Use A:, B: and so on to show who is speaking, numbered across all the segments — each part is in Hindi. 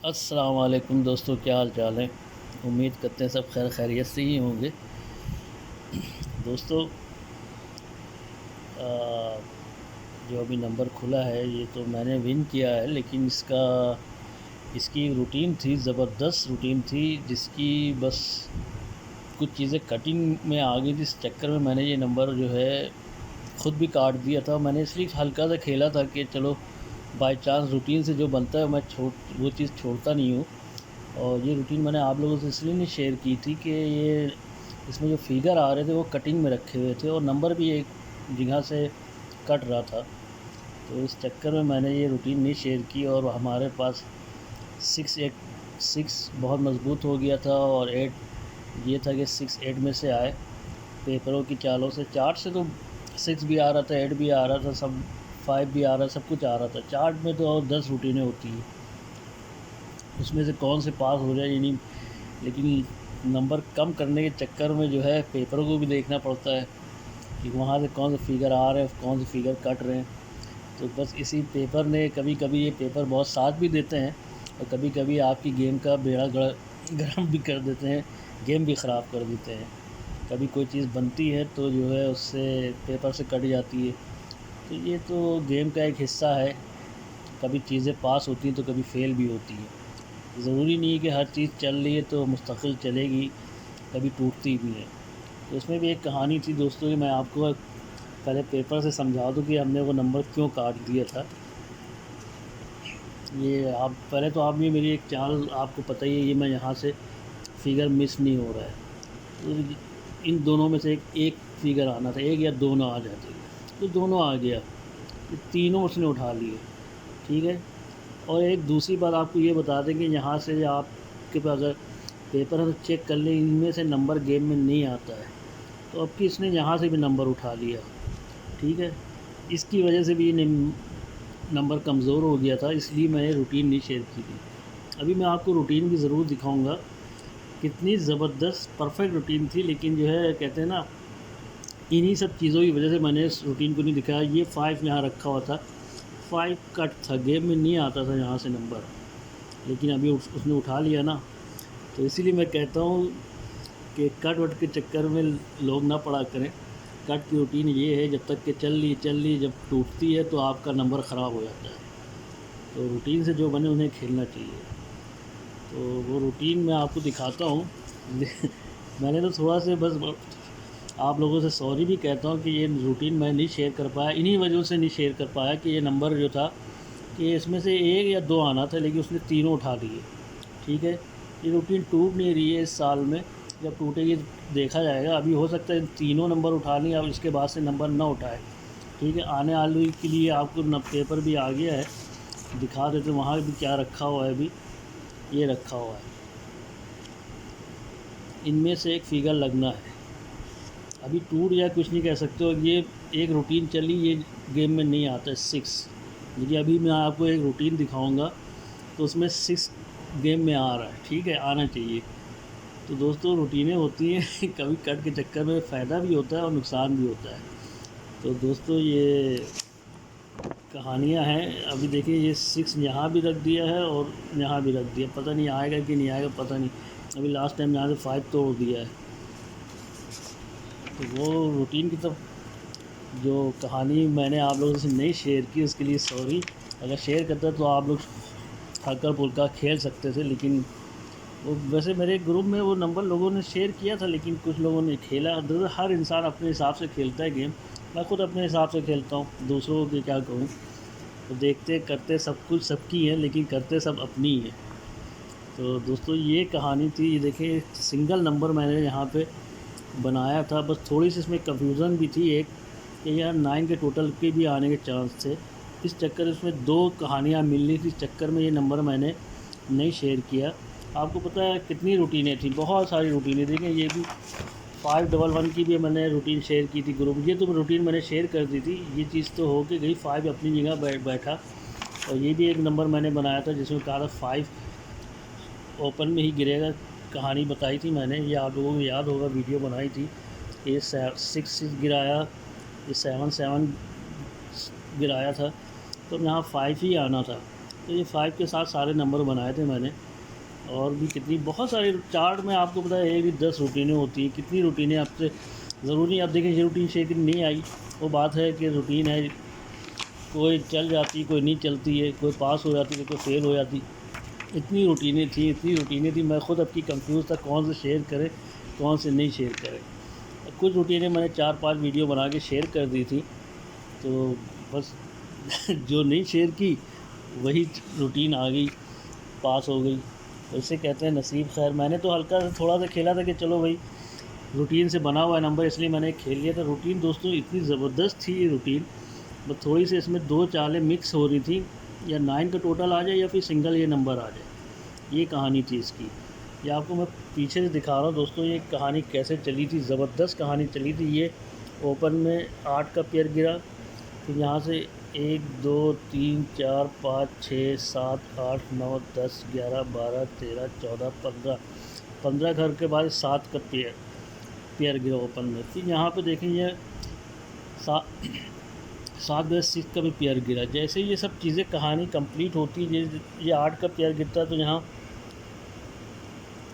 A: अस्सलाम वालेकुम दोस्तों, क्या हाल चाल है। उम्मीद करते हैं सब खैर खैरियत से ही होंगे। दोस्तों, जो अभी नंबर खुला है ये तो मैंने विन किया है, लेकिन इसकी रूटीन थी, ज़बरदस्त रूटीन थी, जिसकी बस कुछ चीज़ें कटिंग में आ गई थी। इस चक्कर में मैंने ये नंबर जो है ख़ुद भी काट दिया था। मैंने इसलिए हल्का सा खेला था कि चलो बाय चांस रूटीन से जो बनता है मैं वो चीज़ छोड़ता नहीं हूँ। और ये रूटीन मैंने आप लोगों से इसलिए नहीं शेयर की थी कि ये इसमें जो फिगर आ रहे थे वो कटिंग में रखे हुए थे और नंबर भी एक जगह से कट रहा था। तो इस चक्कर में मैंने ये रूटीन नहीं शेयर की और हमारे पास 6 बहुत मज़बूत हो गया था और 8 ये था कि 6 8 में से आए पेपरों की चालों से। चार्ट से तो 6 भी आ रहा था, 8 भी आ रहा था, सब 5 भी आ रहा, सब कुछ आ रहा था। चार्ट में तो और 10 रूटीनें होती हैं, उसमें से कौन से पास हो जाए ये नहीं। लेकिन नंबर कम करने के चक्कर में जो है पेपरों को भी देखना पड़ता है कि वहाँ से कौन से फ़िगर आ रहे हैं, कौन से फ़िगर कट रहे हैं। तो बस इसी पेपर ने कभी कभी ये पेपर बहुत साथ भी देते हैं और कभी कभी आपकी गेम का बेड़ा गर्म भी कर देते हैं, गेम भी ख़राब कर देते हैं। कभी कोई चीज़ बनती है तो जो है उससे पेपर से कट जाती है। तो ये तो गेम का एक हिस्सा है, कभी चीज़ें पास होती हैं तो कभी फ़ेल भी होती हैं। ज़रूरी नहीं है कि हर चीज़ चल रही है तो मुस्तकिल चलेगी, कभी टूटती भी है। तो उसमें भी एक कहानी थी दोस्तों कि मैं आपको पहले पेपर से समझा दूँ कि हमने वो नंबर क्यों काट दिया था। ये आप पहले तो आप भी मेरी एक चाल आपको पता ही है, ये मैं यहाँ से फ़िगर मिस नहीं हो रहा है। तो इन दोनों में से एक फ़िगर आना था, एक या दोनों आ जाते, तो दोनों आ गया, तो तीनों उसने उठा लिए। ठीक है। और एक दूसरी बात आपको ये बता दें कि यहाँ से आपके पास अगर पेपर है तो चेक कर लें, इनमें से नंबर गेम में नहीं आता है। तो अब कि इसने यहाँ से भी नंबर उठा लिया। ठीक है। इसकी वजह से भी ये नंबर कमज़ोर हो गया था, इसलिए मैंने रूटीन नहीं शेयर की थी। अभी मैं आपको रूटीन भी ज़रूर दिखाऊंगा, कितनी ज़बरदस्त परफेक्ट रूटीन थी। लेकिन जो है कहते हैं ना, इन्हीं सब चीज़ों की वजह से मैंने इस रूटीन को नहीं दिखाया। ये 5 यहाँ रखा हुआ था, 5 कट था, गेम में नहीं आता था यहाँ से नंबर, लेकिन अभी उसने उठा लिया ना। तो इसीलिए मैं कहता हूँ कि कट वट के चक्कर में लोग ना पड़ा करें। कट की रूटीन ये है, जब तक कि चल ली, जब टूटती है तो आपका नंबर ख़राब हो जाता है। तो रूटीन से जो बने उन्हें खेलना चाहिए। तो वो रूटीन मैं आपको दिखाता हूँ। मैंने तो थोड़ा से बस आप लोगों से सॉरी भी कहता हूँ कि ये रूटीन मैं नहीं शेयर कर पाया, इन्हीं वजहों से नहीं शेयर कर पाया कि ये नंबर जो था कि इसमें से 1 या 2 आना था, लेकिन उसने तीनों उठा लिए। ठीक है। ये रूटीन टूट नहीं रही है इस साल में, जब टूटेगी देखा जाएगा। अभी हो सकता है तीनों नंबर उठा लें, अब इसके बाद से नंबर ना उठाए। ठीक है। आने वाले के लिए आपको पेपर भी आ गया है, दिखा देते वहाँ भी क्या रखा हुआ है। अभी ये रखा हुआ है, इनमें से एक फ़िगर लगना है। अभी टूट जाए कुछ नहीं कह सकते हो। ये एक रूटीन चली, ये गेम में नहीं आता है 6। देखिए अभी मैं आपको एक रूटीन दिखाऊंगा तो उसमें 6 गेम में आ रहा है। ठीक है, आना चाहिए। तो दोस्तों रूटीनें होती हैं कभी कट के चक्कर में फ़ायदा भी होता है और नुकसान भी होता है। तो दोस्तों ये कहानियाँ हैं। अभी देखिए ये 6 यहाँ भी रख दिया है और यहाँ भी रख दिया, पता नहीं आएगा कि नहीं आएगा, पता नहीं। अभी लास्ट टाइम यहाँ से 5 तोड़ दिया है। तो वो रूटीन की तो जो कहानी मैंने आप लोगों से नहीं शेयर की, उसके लिए सॉरी। अगर शेयर करता तो आप लोग हल्का फुल्का खेल सकते थे, लेकिन वो वैसे मेरे ग्रुप में वो नंबर लोगों ने शेयर किया था, लेकिन कुछ लोगों ने खेला। हर इंसान अपने हिसाब से खेलता है गेम। मैं खुद अपने हिसाब से खेलता हूँ, दूसरों को क्या कहूँ। तो देखते करते सब कुछ सबकी है, लेकिन करते सब अपनी ही है। तो दोस्तों ये कहानी थी। ये देखिए सिंगल नंबर मैंने यहाँ पे बनाया था, बस थोड़ी सी इसमें कन्फ्यूज़न भी थी एक कि यार 9 के टोटल के भी आने के चांस थे। इस चक्कर इसमें 2 कहानियाँ मिलनी थी, इस चक्कर में ये नंबर मैंने नहीं शेयर किया। आपको पता है कितनी रूटीनें थी, बहुत सारी रूटीनें थी। ये भी 511 की भी मैंने रूटीन शेयर की थी ग्रुप। ये तो रूटीन मैंने शेयर कर दी थी, ये चीज़ तो हो के गई। 5 अपनी जगह बैठा। और ये भी एक नंबर मैंने बनाया था जिसमें कहा था 5 ओपन में ही गिरेगा। कहानी बताई थी मैंने, ये आप लोगों को याद होगा, वीडियो बनाई थी। ये 6 गिराया, ये 7 7 गिराया था, तो यहाँ 5 ही आना था। तो ये 5 के साथ सारे नंबर बनाए थे मैंने। और भी कितनी बहुत सारी चार्ट में आपको पता है, ये भी 10 रूटीनें होती हैं। कितनी रूटीनें आपसे ज़रूरी, आप देखें ये रूटीन शेकिन नहीं आई, वो बात है कि रूटीन है, कोई चल जाती कोई नहीं चलती है, कोई पास हो जाती है कोई फेल हो जाती। इतनी रूटीनें थी, मैं ख़ुद अब की कंफ्यूज था कौन से शेयर करें कौन से नहीं शेयर करें। कुछ रूटीनें मैंने 4-5 वीडियो बना के शेयर कर दी थी, तो बस जो नहीं शेयर की वही रूटीन आ गई, पास हो गई। तो इसे कहते हैं नसीब। खैर मैंने तो हल्का सा थोड़ा सा खेला था कि चलो भाई रूटीन से बना हुआ है नंबर, इसलिए मैंने खेल लिया था। रूटीन दोस्तों इतनी ज़बरदस्त थी ये रूटीन, बस थोड़ी सी इसमें 2 चालें मिक्स हो रही थी, या 9 का टोटल आ जाए या फिर सिंगल ये नंबर आ जाए, ये कहानी थी इसकी। ये आपको मैं पीछे से दिखा रहा हूँ दोस्तों, ये कहानी कैसे चली थी, ज़बरदस्त कहानी चली थी। ये ओपन में 8 का पेयर गिरा, फिर यहाँ से 1 2 3 4 5 6 7 8 9 10 11 12 13 14 15 घर के बाद 7 का पेयर गिरा ओपन में। फिर यहाँ पे देखें ये 7 बजे 6 का भी पेयर गिरा। जैसे ये सब चीज़ें कहानी कंप्लीट होती है, ये 8 का पेयर गिरता है तो यहाँ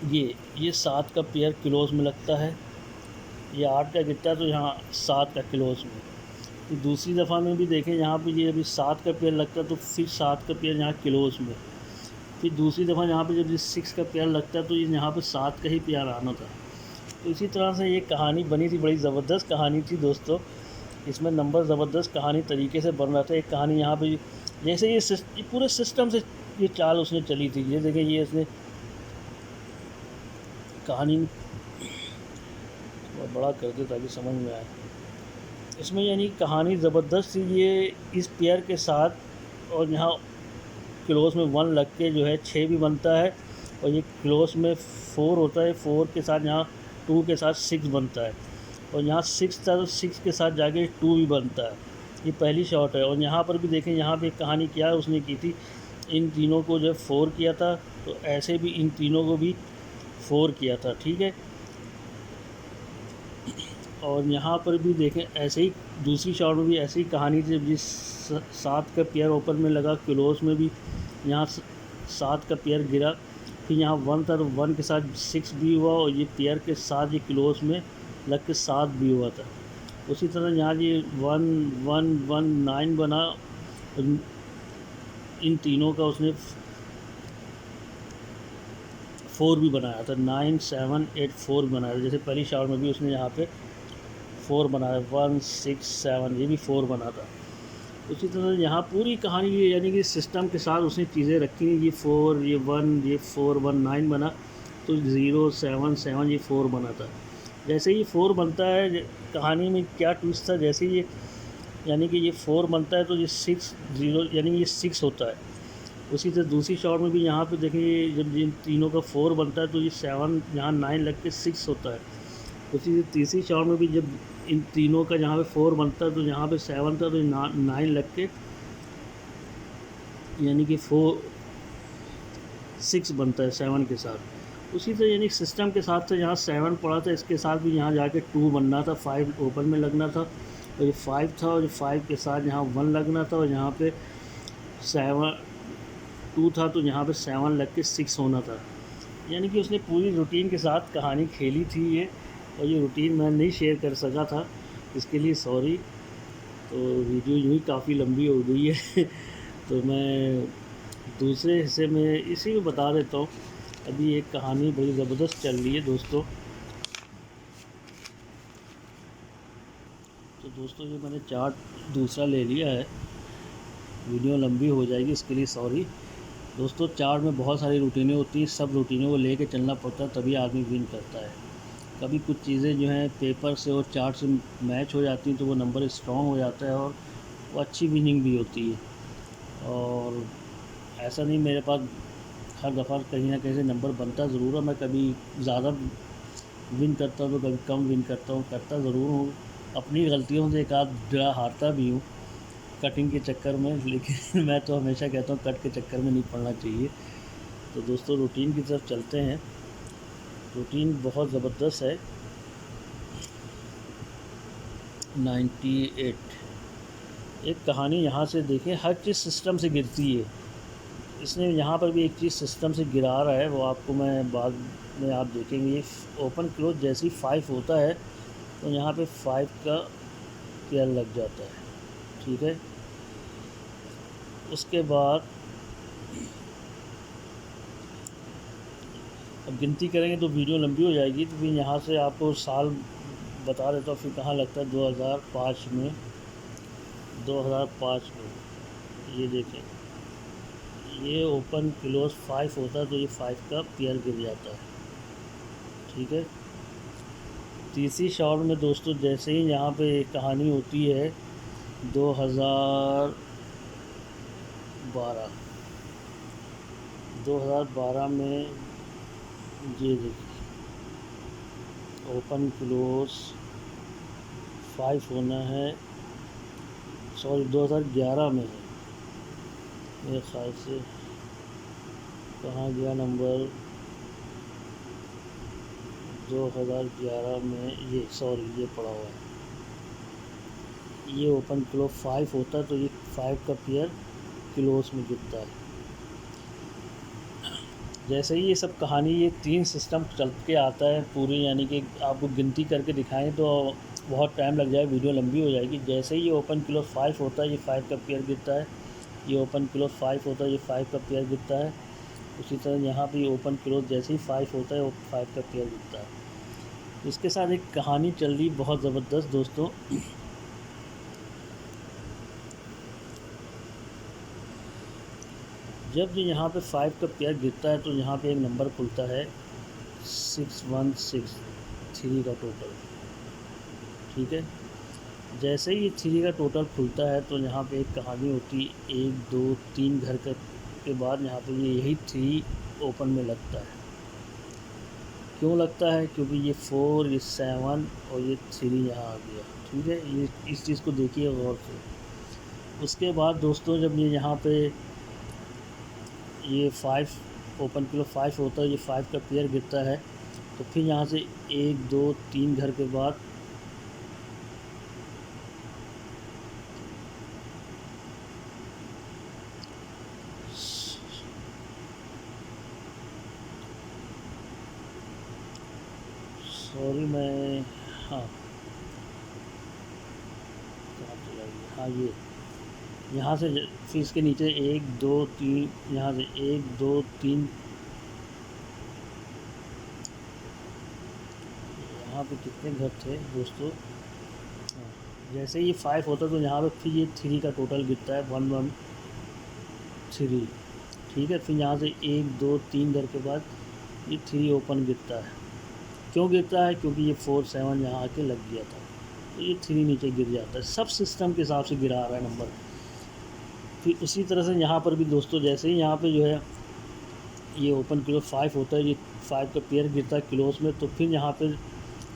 A: ये 7 का पेयर क्लोज में लगता है, ये 8 का गिरता है तो यहाँ 7 का क्लोज में। फिर दूसरी दफ़ा में भी देखें यहाँ पे ये अभी 7 का पेयर लगता है तो फिर 7 का पेयर यहाँ क्लोज में। फिर दूसरी दफ़ा यहाँ पे जब ये 6 का पेयर लगता है तो ये यहाँ पे 7 का ही पेयर आना था। तो इसी तरह से ये कहानी बनी थी, बड़ी ज़बरदस्त कहानी थी दोस्तों। इसमें नंबर ज़बरदस्त कहानी तरीके से बन रहा था। एक कहानी यहाँ पे जैसे ये पूरे सिस्टम से ये चाल उसने चली थी। ये देखें ये इसने कहानी बड़ा कर दे ताकि समझ में आए। इसमें यानी कहानी ज़बरदस्त थी। ये इस पेयर के साथ और यहाँ क्लोज में 1 लग के जो है 6 भी बनता है, और ये क्लोज में 4 होता है, 4 के साथ यहाँ 2 के साथ 6 बनता है, और यहाँ 6 था तो 6 के साथ जाके 2 भी बनता है। ये पहली शॉट है। और यहाँ पर भी देखें, यहाँ पे कहानी क्या उसने की थी, इन तीनों को जब 4 किया था तो ऐसे भी इन तीनों को भी 4 किया था, ठीक है। और यहाँ पर भी देखें ऐसे ही दूसरी शॉट में भी ऐसी ही कहानी थी। जिस 7 का पेयर ओपन में लगा, क्लोज में भी यहाँ 7 का पेयर गिरा, फिर यहाँ 1 था तो 1 के साथ 6 भी हुआ, और ये पेयर के साथ ये क्लोज में लग के 7 भी हुआ था। उसी तरह यहाँ ये 1 1 1 9 बना, इन तीनों का उसने 4 भी बनाया था, 9 7 8 4 बनाया था। जैसे पहली शॉट में भी उसने यहाँ पे 4 बनाया, 1 6 7, ये भी 4 बना था। उसी तरह यहाँ पूरी कहानी ये यानी कि सिस्टम के साथ उसने चीज़ें रखी। ये 4 ये 1 ये 4 1 9 बना, तो 0 7 7 ये 4 बना था। जैसे ये 4 बनता है, कहानी में क्या ट्विस्ट था, जैसे ये यानी कि ये 4 बनता है तो ये 6 0 यानी ये 6 होता है। उसी तरह दूसरी शॉट में भी यहाँ पे देखिए, जब जिन तीनों का 4 बनता है तो ये 7 यहाँ 9 लग के 6 होता है। उसी तरह तीसरी शॉट में भी जब इन तीनों का जहाँ पे 4 बनता है तो यहाँ पे 7 था तो 9 लग के यानी कि 6 बनता है 7 के साथ। उसी तरह यानी सिस्टम के साथ से यहाँ 7 पड़ा था, इसके साथ भी यहाँ जाके 2 बनना था, 5 ओपन में लगना था, और ये 5 था, और ये 5 के साथ यहाँ 1 लगना था, और यहाँ पे 2 था तो यहाँ पे 7 लग के 6 होना था। यानी कि उसने पूरी रूटीन के साथ कहानी खेली थी ये, और ये रूटीन मैं नहीं शेयर कर सका था, इसके लिए सॉरी। तो वीडियो यूँ ही काफ़ी लंबी हो गई है तो मैं दूसरे हिस्से में इसी में बता देता हूँ। अभी एक कहानी बड़ी ज़बरदस्त चल रही है दोस्तों। तो दोस्तों ये मैंने चार्ट दूसरा ले लिया है, वीडियो लंबी हो जाएगी इसके लिए सॉरी दोस्तों। चार्ट में बहुत सारी रूटीनें होती हैं, सब रूटीनों को लेके चलना पड़ता है तभी आदमी विन करता है। कभी कुछ चीज़ें जो हैं पेपर से और चार्ट से मैच हो जाती हैं तो वो नंबर स्ट्रॉन्ग हो जाता है और वो अच्छी विनिंग भी होती है। और ऐसा नहीं मेरे पास हर दफ़ा कहीं ना कहीं से नंबर बनता ज़रूर है। मैं कभी ज़्यादा विन करता हूँ तो कभी कम विन करता हूँ, करता ज़रूर हूँ। अपनी गलतियों से एक आध जगह हारता भी हूँ कटिंग के चक्कर में, लेकिन मैं तो हमेशा कहता हूँ कट के चक्कर में नहीं पड़ना चाहिए। तो दोस्तों रूटीन की तरफ चलते हैं। रूटीन बहुत ज़बरदस्त है। 98 एक कहानी यहाँ से देखें, हर चीज़ सिस्टम से गिरती है। इसने यहाँ पर भी एक चीज़ सिस्टम से गिरा रहा है, वो आपको मैं बाद में आप देखेंगे। ये ओपन क्लोज जैसे ही 5 होता है तो यहाँ पे 5 का पेयर लग जाता है, ठीक है। उसके बाद अब गिनती करेंगे तो वीडियो लंबी हो जाएगी, तो फिर यहाँ से आपको साल बता देता हूँ फिर कहाँ लगता है। 2005 में, 2005 में ये देखें, ये ओपन क्लोज 5 होता है तो ये 5 का पेयर गिर जाता है, ठीक है। तीसरी शॉट में दोस्तों जैसे ही यहाँ पे कहानी होती है 2012 में, ये देखिए ओपन क्लोज 5 होना है, सॉरी 2011 में है मेरे ख्याल से। कहाँ गया नंबर, 2011 में ये, सॉरी ये पड़ा हुआ है। ये ओपन क्लोज 5 होता है तो ये 5 का पेयर क्लोज में गिरता है। जैसे ही ये सब कहानी, ये 3 सिस्टम चल के आता है पूरी, यानी कि आपको गिनती करके दिखाएं तो बहुत टाइम लग जाए, वीडियो लंबी हो जाएगी। जैसे ही ये ओपन क्लोज 5 होता है ये 5 का पेयर गिरता है, ये ओपन क्लोज 5 होता है ये 5 का पेयर गिरता है। उसी तरह यहाँ पे ओपन क्लोज जैसे ही 5 होता है वो 5 का पेयर गिरता है। इसके साथ एक कहानी चल रही बहुत ज़बरदस्त दोस्तों। जब यहाँ पे 5 का पेयर गिरता है तो यहाँ पे एक नंबर खुलता है 6163 का टोटल, ठीक है। जैसे ही 3 का टोटल खुलता है तो यहाँ पे एक कहानी होती है, 1 2 3 घर के बाद यहाँ पे यही 3 ओपन में लगता है। क्यों लगता है? क्योंकि ये 4, ये 7 और ये 3 यहाँ आ गया, ठीक है। ये इस चीज़ को देखिए गौर से। उसके बाद दोस्तों जब ये यहाँ पे ये 5 ओपन क्लोज 5 होता है, ये 5 का पेयर गिरता है तो फिर यहाँ से 1 2 3 घर के बाद सॉरी मैं, हाँ कहाँ चला गया, हाँ ये यहाँ से फिर इसके नीचे 1 2 3, यहाँ से 1 2 3, यहाँ पे कितने घर थे दोस्तों। हाँ, जैसे ये 5 होता है तो यहाँ पे फिर ये 3 का टोटल गिरता है 113, ठीक है। फिर यहाँ से 1 2 3 घर के बाद ये 3 ओपन गिरता है। क्यों गिरता है? क्योंकि ये 4 7 यहाँ आके लग गया था तो ये 3 नीचे गिर जाता है। सब सिस्टम के हिसाब से गिरा रहा है नंबर। फिर उसी तरह से यहाँ पर भी दोस्तों जैसे ही यहाँ पे जो है ये ओपन क्लोज 5 होता है, ये 5 का पेयर गिरता है क्लोज में, तो फिर यहाँ पे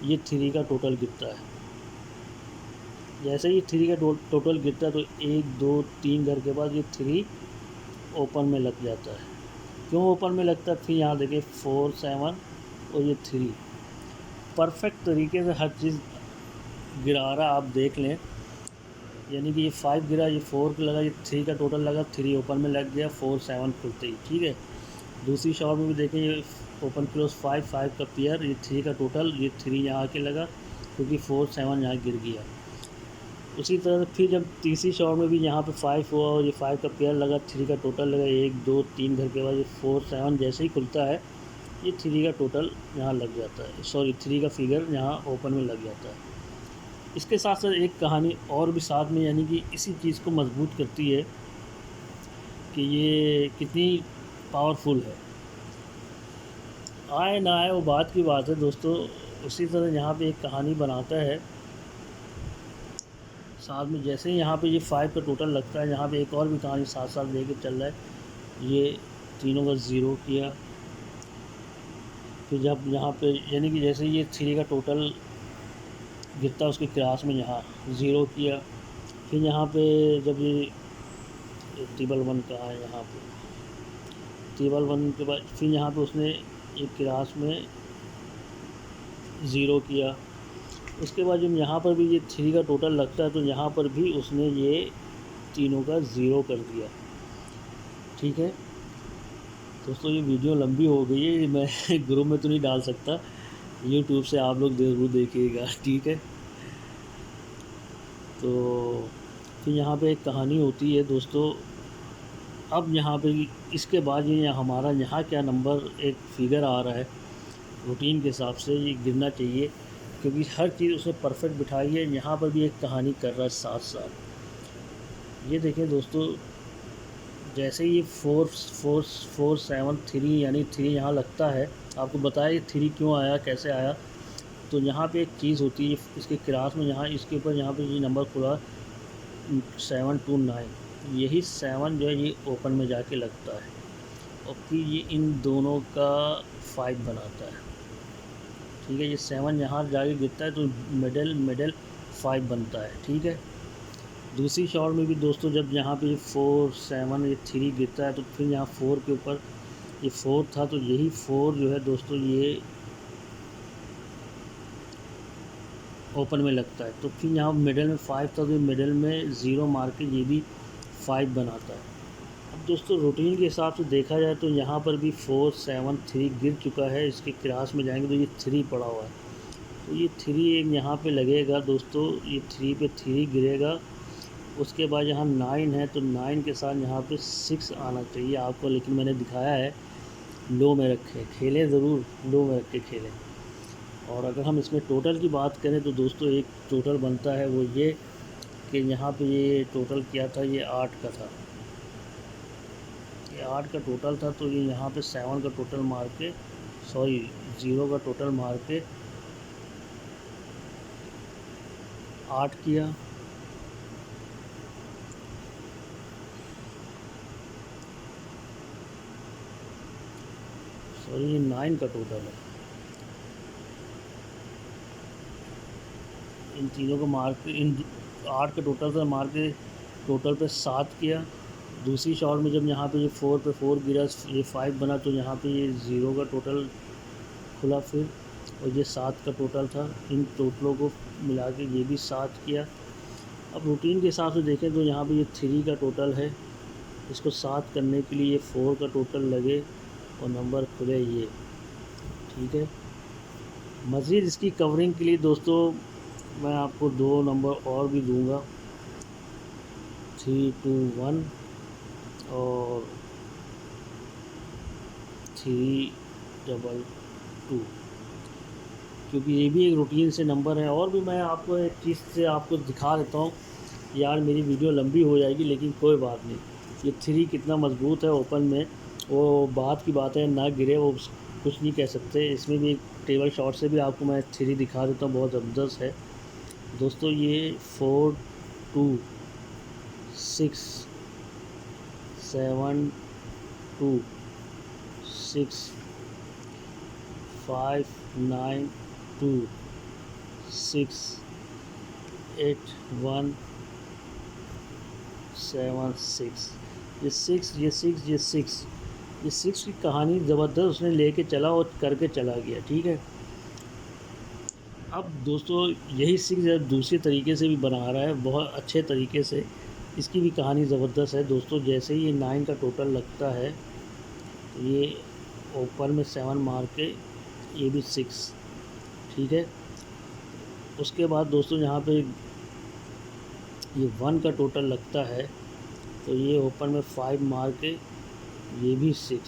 A: ये 3 का टोटल गिरता है। जैसे ही 3 का टोटल गिरता है तो 1 2 3 घर के बाद ये 3 ओपन में लग जाता है। क्यों ओपन में लगता है? फिर यहाँ देखिए 4 7 और ये 3 परफेक्ट तरीके से हर चीज़ गिरा रहा, आप देख लें। यानी कि ये 5 गिरा, ये 4 लगा, ये 3 का टोटल लगा, 3 ओपन में लग गया 4 7 खुलते ही, ठीक है। दूसरी शॉट में भी देखें, ये ओपन क्लोज 5 का पेयर, ये 3 का टोटल, ये 3 यहाँ आके लगा क्योंकि 4 7 यहाँ गिर गया। उसी तरह फिर जब तीसरी शॉट में भी यहाँ पे 5 हुआ और ये 5 का पेयर लगा, 3 का टोटल लगा, 1 2 3 घर के बाद ये 4 7 जैसे ही खुलता है ये 3 का टोटल यहाँ लग जाता है, सॉरी 3 का फिगर यहाँ ओपन में लग जाता है। इसके साथ साथ एक कहानी और भी साथ में, यानी कि इसी चीज़ को मजबूत करती है कि ये कितनी पावरफुल है। आए ना आए वो बात की बात है दोस्तों। उसी तरह यहाँ पे एक कहानी बनाता है साथ में। जैसे ही यहाँ पे ये 5 का टोटल लगता है, यहाँ पे एक और भी कहानी साथ साथ लेके चल रहा है। ये तीनों का 0 किया, फिर जब यहाँ पे यानी कि जैसे ये 3 का टोटल गिरता है उसके क्रॉस में यहाँ 0 किया। फिर यहाँ पे जब ये टेबल 1 का है, यहाँ पे टेबल 1 के बाद फिर यहाँ पे उसने एक क्रॉस में 0 किया। उसके बाद जब यहाँ पर भी ये 3 का टोटल लगता है तो यहाँ पर भी उसने ये तीनों का 0 कर दिया, ठीक है। दोस्तों ये वीडियो लंबी हो गई है, मैं ग्रुप में तो नहीं डाल सकता, यूट्यूब से आप लोग ज़रूर देखिएगा, ठीक है। तो फिर यहाँ पे एक कहानी होती है दोस्तों। अब यहाँ पे इसके बाद ये हमारा यहाँ क्या नंबर एक फिगर आ रहा है, रूटीन के हिसाब से ये गिरना चाहिए, क्योंकि हर चीज़ उसने परफेक्ट बिठाई है। यहाँ पर भी एक कहानी कर रहा है साथ साथ। ये देखें दोस्तों, जैसे ये 4 4 4 7 3 यानी 3 यहाँ लगता है, आपको बताया ये 3 क्यों आया, कैसे आया। तो यहाँ पे एक चीज़ होती है इसके क्लास में, यहाँ इसके ऊपर यहाँ पे ये नंबर खुला 7 2 9, यही 7 जो है ये ओपन में जाके लगता है और फिर ये इन दोनों का 5 बनाता है, ठीक है। ये 7 यहाँ जाके गिरता है तो मिडल 5 बनता है, ठीक है। दूसरी शॉट में भी दोस्तों जब यहाँ पे 4 7 ये 3 गिरता है तो फिर यहाँ 4 के ऊपर ये 4 था, तो यही 4 जो है दोस्तों ये ओपन में लगता है। तो फिर यहाँ मिडल में 5 था, तो मिडल में 0 मार के ये भी 5 बनाता है। अब दोस्तों रूटीन के हिसाब से देखा जाए तो यहाँ पर भी 4 7 3 गिर चुका है, इसके क्लास में जाएंगे तो ये 3 पड़ा हुआ है, तो ये 3 एक यहाँ पे लगेगा दोस्तों, ये 3 पे 3 गिरेगा। उसके बाद यहाँ 9 है, तो 9 के साथ यहाँ पे 6 आना चाहिए आपको, लेकिन मैंने दिखाया है लो में रखें, खेलें ज़रूर, लो में रख के खेलें। और अगर हम इसमें टोटल की बात करें तो दोस्तों एक टोटल बनता है, वो ये कि यहाँ पे ये टोटल किया था, ये 8 का था, ये 8 का टोटल था। तो ये यहाँ पे 7 का टोटल मार के, सॉरी 0 का टोटल मार के 8 किया, सॉरी ये 9 का टोटल है, इन तीनों को मार के, इन 8 का टोटल से मार के टोटल पे 7 किया। दूसरी शॉट में जब यहाँ पे ये 4 पे 4 गिरा, ये 5 बना, तो यहाँ पे ये 0 का टोटल खुला फिर, और ये 7 का टोटल था, इन टोटलों को मिला के ये भी 7 किया। अब रूटीन के हिसाब से देखें तो यहाँ पे ये 3 का टोटल है, इसको 7 करने के लिए ये 4 का टोटल लगे और नंबर खुले ये, ठीक है। मज़ीद इसकी कवरिंग के लिए दोस्तों मैं आपको 2 नंबर और भी दूंगा, 3 2 1 और 3 2 2, क्योंकि ये भी एक रूटीन से नंबर है। और भी मैं आपको एक चीज़ से आपको दिखा देता हूँ, यार मेरी वीडियो लंबी हो जाएगी लेकिन कोई बात नहीं। ये 3 कितना मज़बूत है ओपन में, वो बात की बात है, ना गिरे वो कुछ नहीं कह सकते। इसमें भी एक टेबल शॉट से भी आपको मैं 3 दिखा देता हूँ, बहुत ज़बरदस्त है दोस्तों। ये 4 2 6 7 2 6 5 9 2 6 8 1 7 6, ये 6 ये 6 ये 6, ये 6 की कहानी ज़बरदस्त उसने लेके चला और करके चला गया, ठीक है। अब दोस्तों यही 6 दूसरे तरीके से भी बना रहा है, बहुत अच्छे तरीके से, इसकी भी कहानी ज़बरदस्त है दोस्तों। जैसे ही ये 9 का टोटल लगता है तो ये ओपन में 7 मार के ये भी 6, ठीक है। उसके बाद दोस्तों यहाँ पे ये 1 का टोटल लगता है, तो ये ओपन में 5 मार के ये भी 6।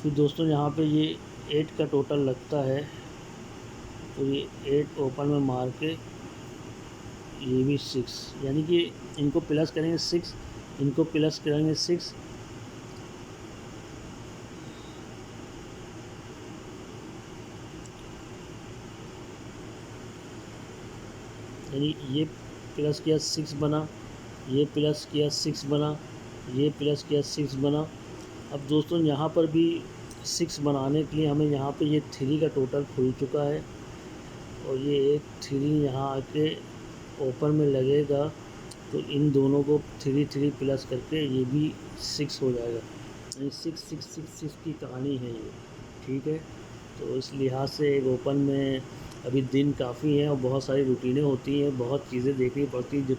A: फिर दोस्तों यहाँ पे ये 8 का टोटल लगता है, तो ये 8 ओपन में मार के ये भी 6, यानी कि इनको प्लस करेंगे 6, इनको प्लस करेंगे 6, यानी ये प्लस किया 6 बना, ये प्लस किया 6 बना, ये प्लस किया 6 बना। अब दोस्तों यहाँ पर भी 6 बनाने के लिए हमें यहाँ पे ये 3 का टोटल खुल चुका है, और ये एक 3 यहाँ आके ओपन में लगेगा, तो इन दोनों को 3 3 प्लस करके ये भी 6 हो जाएगा, यानी 6 6 6 6 की कहानी है ये, ठीक है। तो इस लिहाज से एक ओपन में अभी दिन काफ़ी हैं और बहुत सारी रूटीनें होती हैं, बहुत चीज़ें देखनी पड़ती हैं। जब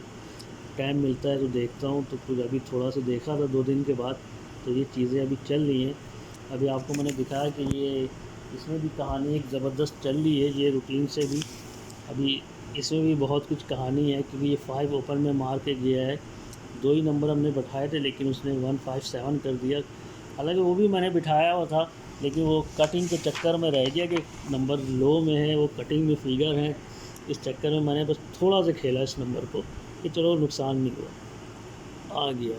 A: टाइम मिलता है तो देखता हूँ, तो कुछ अभी थोड़ा सा देखा था 2 दिन के बाद, तो ये चीज़ें अभी चल रही हैं। अभी आपको मैंने दिखाया कि ये इसमें भी कहानी एक ज़बरदस्त चल रही है, ये रूटीन से भी अभी इसमें भी बहुत कुछ कहानी है, क्योंकि ये 5 ओपन में मार के गया है। 2 ही नंबर हमने बैठाए थे लेकिन उसने 157 कर दिया। हालांकि वो भी मैंने बिठाया हुआ था, लेकिन वो कटिंग के चक्कर में रह गया कि नंबर लो में है, वो कटिंग में फिगर है, इस चक्कर में मैंने बस थोड़ा सा खेला इस नंबर को कि चलो नुकसान नहीं हुआ, आ गया।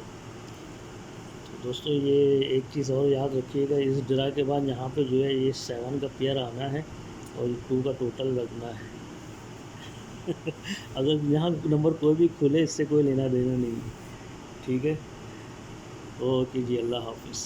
A: तो दोस्तों ये एक चीज़ और याद रखिएगा, इस ड्रा के बाद यहाँ पे जो है ये 7 का पेयर आना है और 2 का टोटल लगना है। अगर यहाँ नंबर कोई भी खुले, इससे कोई लेना देना नहीं है। ठीक है, ओके जी, अल्लाह हाफिज़।